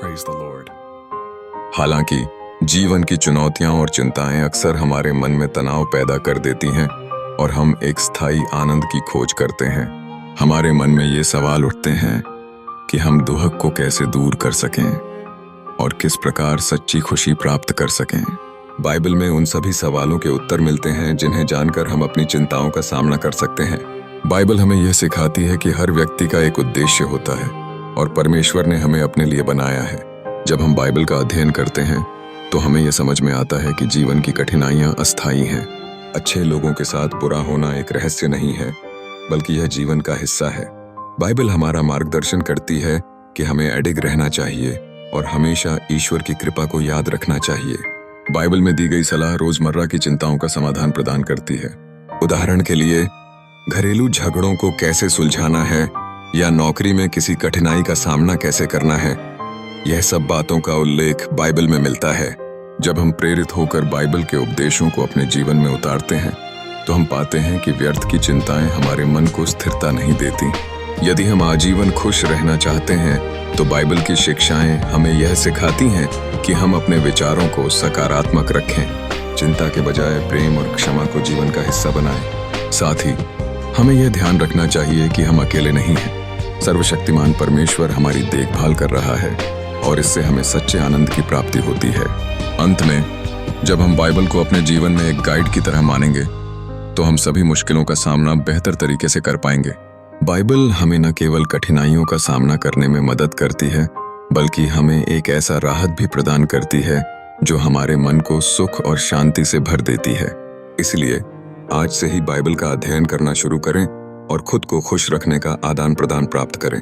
Praise the Lord. हालांकि जीवन की चुनौतियां और चिंताएं अक्सर हमारे मन में तनाव पैदा कर देती हैं और हम एक स्थायी आनंद की खोज करते हैं। हमारे मन में ये सवाल उठते हैं कि हम दुख को कैसे दूर कर सकें और किस प्रकार सच्ची खुशी प्राप्त कर सकें। बाइबल में उन सभी सवालों के उत्तर मिलते हैं जिन्हें जानकर हम अपनी चिंताओं का सामना कर सकते हैं। बाइबल हमें यह सिखाती है कि हर व्यक्ति का एक उद्देश्य होता है और परमेश्वर ने हमें अपने लिए बनाया है। जब हम बाइबल का अध्ययन करते हैं तो हमें यह समझ में आता है कि जीवन की कठिनाइयां अस्थायी हैं। अच्छे लोगों के साथ बुरा होना एक रहस्य नहीं है, बल्कि यह जीवन का हिस्सा है। बाइबल हमारा मार्गदर्शन करती है कि हमें अडिग रहना चाहिए और हमेशा ईश्वर की कृपा को याद रखना चाहिए। बाइबल में दी गई सलाह रोजमर्रा की चिंताओं का समाधान प्रदान करती है। उदाहरण के लिए, घरेलू झगड़ों को कैसे सुलझाना है या नौकरी में किसी कठिनाई का सामना कैसे करना है, यह सब बातों का उल्लेख बाइबल में मिलता है। जब हम प्रेरित होकर बाइबल के उपदेशों को अपने जीवन में उतारते हैं तो हम पाते हैं कि व्यर्थ की चिंताएं हमारे मन को स्थिरता नहीं देती। यदि हम आजीवन खुश रहना चाहते हैं तो बाइबल की शिक्षाएं हमें यह सिखाती हैं कि हम अपने विचारों को सकारात्मक रखें, चिंता के बजाय प्रेम और क्षमा को जीवन का हिस्सा बनाएं। साथ ही हमें यह ध्यान रखना चाहिए कि हम अकेले नहीं हैं। सर्वशक्तिमान परमेश्वर हमारी देखभाल कर रहा है और इससे हमें सच्चे आनंद की प्राप्ति होती है। अंत में, जब हम बाइबल को अपने जीवन में एक गाइड की तरह मानेंगे तो हम सभी मुश्किलों का सामना बेहतर तरीके से कर पाएंगे। बाइबल हमें न केवल कठिनाइयों का सामना करने में मदद करती है, बल्कि हमें एक ऐसा राहत भी प्रदान करती है जो हमारे मन को सुख और शांति से भर देती है। इसलिए आज से ही बाइबल का अध्ययन करना शुरू करें और खुद को खुश रखने का आदान प्रदान प्राप्त करें।